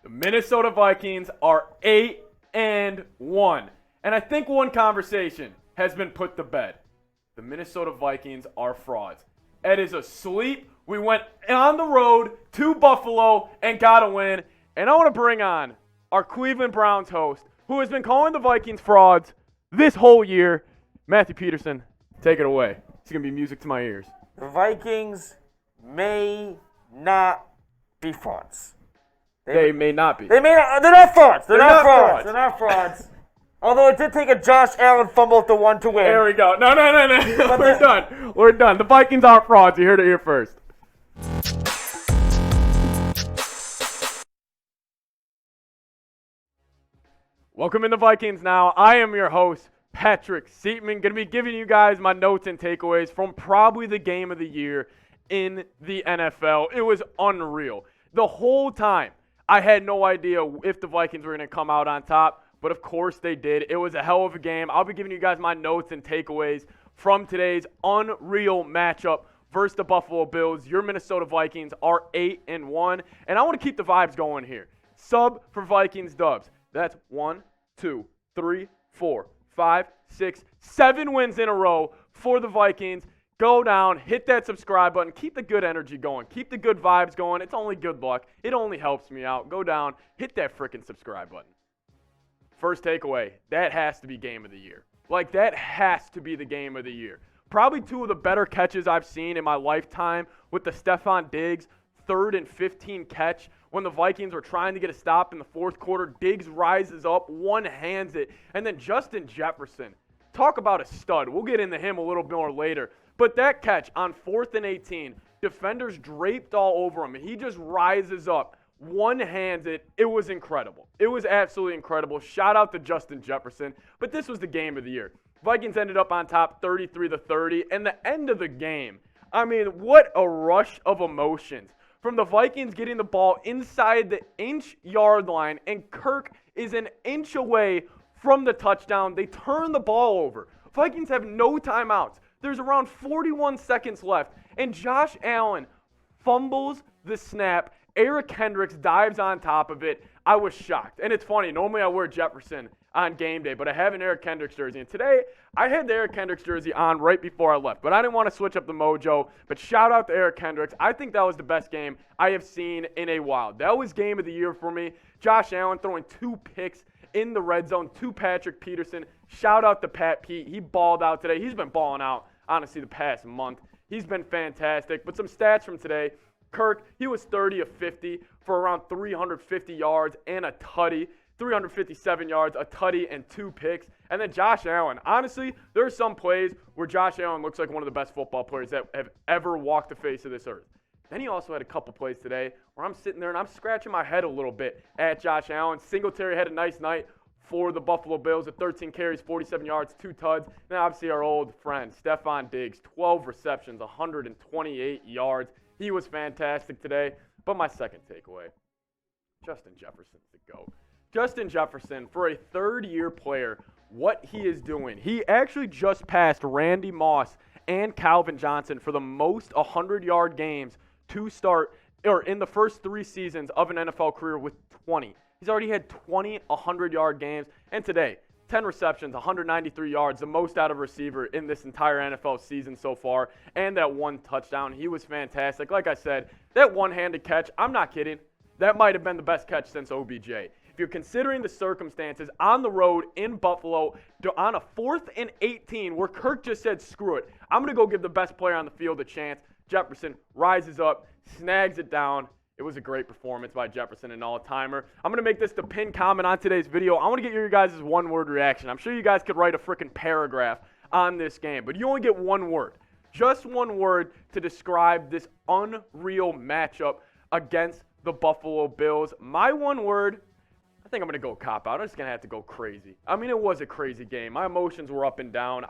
The Minnesota Vikings are 8-1. And I think one conversation has been put to bed. The Minnesota Vikings are frauds. Ed is asleep. We went on the road to Buffalo and got a win. And I want to bring on our Cleveland Browns host, who has been calling the Vikings frauds this whole year, Matthew Peterson. Take it away. It's going to be music to my ears. The Vikings may not be frauds. They may not be. They're not frauds. They're not frauds. frauds. They're not frauds. Although it did take a Josh Allen fumble to one to win. There we go. No. We're done. We're done. The Vikings aren't frauds. You heard it here first. Welcome in the Vikings now. I am your host, Patrick Seatman. Going to be giving you guys my notes and takeaways from probably the game of the year in the NFL. It was unreal. The whole time, I had no idea if the Vikings were going to come out on top, but of course they did. It was a hell of a game. I'll be giving you guys my notes and takeaways from today's unreal matchup versus the Buffalo Bills. Your Minnesota Vikings are 8-1, and I want to keep the vibes going here. Sub for Vikings dubs. That's 1, 2, 3, 4, 5, 6, 7 wins in a row for the Vikings. Go down, hit that subscribe button, keep the good energy going, keep the good vibes going. It's only good luck. It only helps me out. Go down, hit that freaking subscribe button. First takeaway, that has to be game of the year. Like, that has to be the game of the year. Probably two of the better catches I've seen in my lifetime with the Stephon Diggs 3rd and 15 catch when the Vikings were trying to get a stop in the fourth quarter. Diggs rises up, one-hands it, and then Justin Jefferson. Talk about a stud. We'll get into him a little more later. But that catch on 4th and 18, defenders draped all over him. He just rises up, one-hands it. It was incredible. It was absolutely incredible. Shout out to Justin Jefferson. But this was the game of the year. Vikings ended up on top 33-30. And the end of the game, I mean, what a rush of emotions. From the Vikings getting the ball inside the inch-yard line, and Kirk is an inch away from the touchdown. They turn the ball over. Vikings have no timeouts. There's around 41 seconds left, and Josh Allen fumbles the snap. Eric Kendricks dives on top of it. I was shocked. And it's funny, normally I wear Jefferson on game day, but I have an Eric Kendricks jersey. And today, I had the Eric Kendricks jersey on right before I left, but I didn't want to switch up the mojo. But shout out to Eric Kendricks. I think that was the best game I have seen in a while. That was game of the year for me. Josh Allen throwing 2 picks in the red zone to Patrick Peterson. Shout out to Pat Pete. He balled out today. He's been balling out, honestly, the past month. He's been fantastic. But some stats from today. Kirk, he was 30 of 50 for around 350 yards and a tutty. 357 yards, a tutty, and 2 picks. And then Josh Allen. Honestly, there are some plays where Josh Allen looks like one of the best football players that have ever walked the face of this earth. Then he also had a couple plays today where I'm sitting there and I'm scratching my head a little bit at Josh Allen. Singletary had a nice night for the Buffalo Bills at 13 carries, 47 yards, 2 tuds. Then obviously our old friend, Stephon Diggs, 12 receptions, 128 yards. He was fantastic today. But my second takeaway, Justin Jefferson's the GOAT. Justin Jefferson, for a third-year player, what he is doing, he actually just passed Randy Moss and Calvin Johnson for the most 100-yard games to start, or in the first 3 seasons of an NFL career with 20. He's already had 20 100-yard games, and today, 10 receptions, 193 yards, the most out of a receiver in this entire NFL season so far, and that 1 touchdown. He was fantastic. Like I said, that one-handed catch, I'm not kidding, that might have been the best catch since OBJ. If you're considering the circumstances on the road in Buffalo on a 4th and 18 where Kirk just said, screw it, I'm going to go give the best player on the field a chance. Jefferson rises up, snags it down. It was a great performance by Jefferson, an all-timer. I'm going to make this the pinned comment on today's video. I want to get your guys' one-word reaction. I'm sure you guys could write a freaking paragraph on this game, but you only get one word. Just one word to describe this unreal matchup against the Buffalo Bills. My one word, I think I'm going to go cop-out. I'm just going to have to go crazy. I mean, it was a crazy game. My emotions were up and down.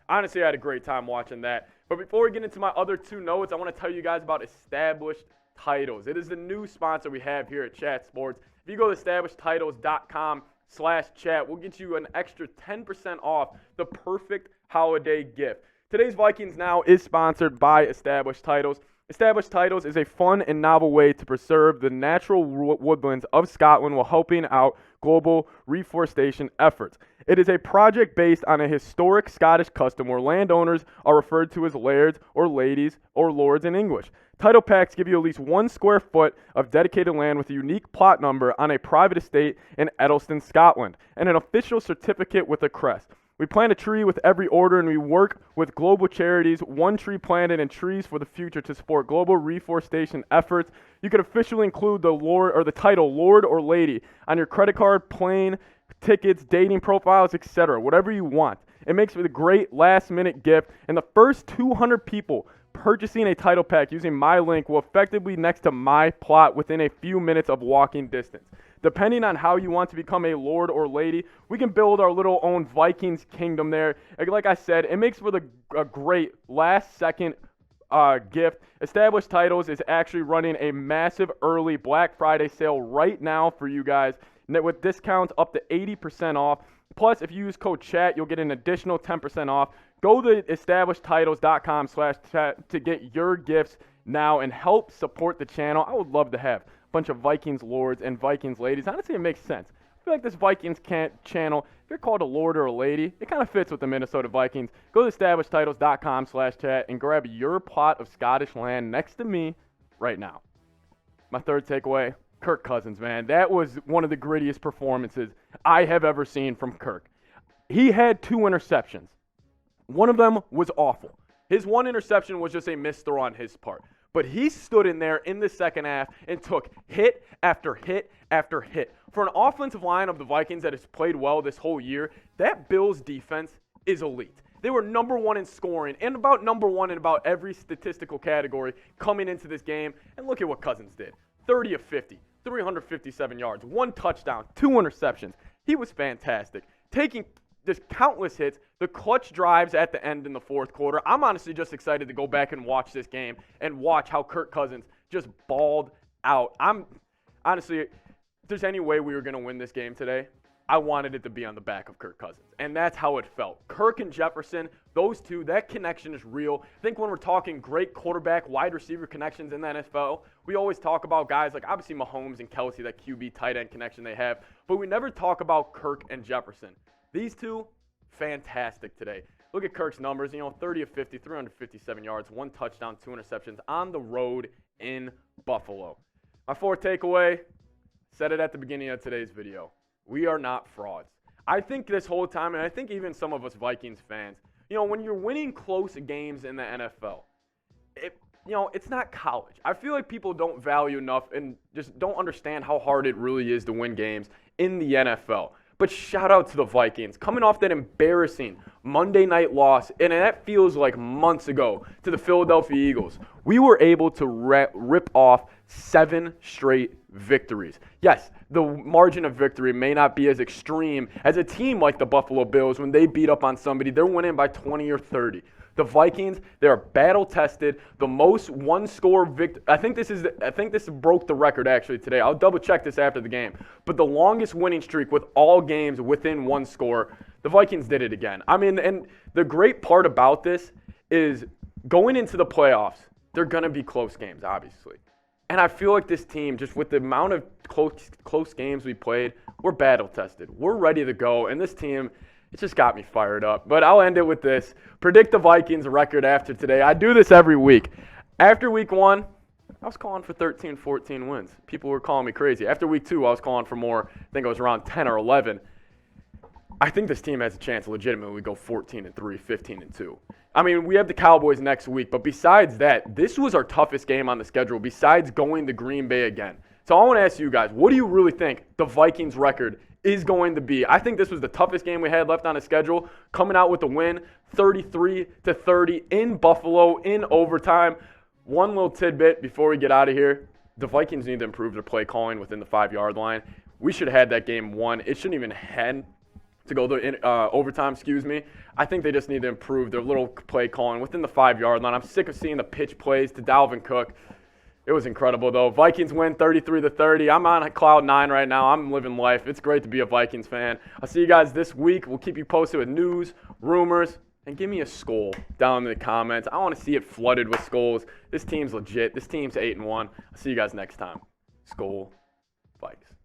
Honestly, I had a great time watching that. But before we get into my other 2 notes, I want to tell you guys about Established Titles. It is the new sponsor we have here at Chat Sports. If you go to establishedtitles.com/chat, we'll get you an extra 10% off the perfect holiday gift. Today's Vikings Now is sponsored by Established Titles. Established titles is a fun and novel way to preserve the natural woodlands of Scotland while helping out global reforestation efforts. It is a project based on a historic Scottish custom where landowners are referred to as lairds or ladies or lords in English. Title packs give you at least 1 square foot of dedicated land with a unique plot number on a private estate in Edelston, Scotland, and an official certificate with a crest. We plant a tree with every order, and we work with global charities, One Tree Planted and Trees for the Future, to support global reforestation efforts. You can officially include the title Lord or Lady on your credit card, plane tickets, dating profiles, etc. Whatever you want. It makes it a great last-minute gift, and the first 200 people purchasing a title pack using my link will effectively be next to my plot within a few minutes of walking distance. Depending on how you want to become a lord or lady, we can build our little own Vikings kingdom there. Like I said, it makes for a great last-second gift. Established Titles is actually running a massive early Black Friday sale right now for you guys with discounts up to 80% off. Plus, if you use code CHAT, you'll get an additional 10% off. Go to establishedtitles.com/chat to get your gifts now and help support the channel. I would love to have a bunch of Vikings lords and Vikings ladies. Honestly, it makes sense. I feel like this Vikings channel, if you're called a lord or a lady, it kind of fits with the Minnesota Vikings. Go to establishedtitles.com/chat and grab your plot of Scottish land next to me right now. My third takeaway, Kirk Cousins, man. That was one of the grittiest performances I have ever seen from Kirk. He had 2 interceptions. One of them was awful. His one interception was just a missed throw on his part. But he stood in there in the second half and took hit after hit after hit. For an offensive line of the Vikings that has played well this whole year, that Bills defense is elite. They were number 1 in scoring and about number 1 in about every statistical category coming into this game. And look at what Cousins did. 30 of 50, 357 yards, 1 touchdown, 2 interceptions. He was fantastic. Taking just countless hits, the clutch drives at the end in the fourth quarter. I'm honestly just excited to go back and watch this game and watch how Kirk Cousins just balled out. Honestly, if there's any way we were going to win this game today, I wanted it to be on the back of Kirk Cousins, and that's how it felt. Kirk and Jefferson, those two, that connection is real. I think when we're talking great quarterback, wide receiver connections in the NFL, we always talk about guys like obviously Mahomes and Kelsey, that QB tight end connection they have, but we never talk about Kirk and Jefferson. These two, fantastic today. Look at Kirk's numbers, 30 of 50, 357 yards, 1 touchdown, 2 interceptions on the road in Buffalo. My fourth takeaway, said it at the beginning of today's video. We are not frauds. I think this whole time, and I think even some of us Vikings fans, when you're winning close games in the NFL, it's not college. I feel like people don't value enough and just don't understand how hard it really is to win games in the NFL. But shout out to the Vikings. Coming off that embarrassing Monday night loss, and that feels like months ago, to the Philadelphia Eagles, we were able to rip off 7 straight victories. Yes, the margin of victory may not be as extreme as a team like the Buffalo Bills when they beat up on somebody. They're winning by 20 or 30. The Vikings, they're battle-tested. The most one-score victory. I think this broke the record actually today. I'll double-check this after the game. But the longest winning streak with all games within 1 score, the Vikings did it again. And the great part about this is going into the playoffs, they're going to be close games, obviously. And I feel like this team, just with the amount of close games we played, we're battle-tested. We're ready to go. And this team, it just got me fired up. But I'll end it with this. Predict the Vikings record after today. I do this every week. After week 1, I was calling for 13, 14 wins. People were calling me crazy. After week 2, I was calling for more. I think I was around 10 or 11. I think this team has a chance to legitimately go 14-3, 15-2. We have the Cowboys next week, but besides that, this was our toughest game on the schedule besides going to Green Bay again. So I want to ask you guys, what do you really think the Vikings record is going to be? I think this was the toughest game we had left on the schedule, coming out with a win, 33-30 in Buffalo in overtime. One little tidbit before we get out of here, the Vikings need to improve their play calling within the 5-yard line. We should have had that game won. It shouldn't even have to go to overtime, I think they just need to improve their little play calling within the 5-yard line. I'm sick of seeing the pitch plays to Dalvin Cook. It was incredible, though. Vikings win 33-30. I'm on cloud 9 right now. I'm living life. It's great to be a Vikings fan. I'll see you guys this week. We'll keep you posted with news, rumors, and give me a skull down in the comments. I want to see it flooded with skulls. This team's legit. This team's 8-1. I'll see you guys next time. Skull Vikes.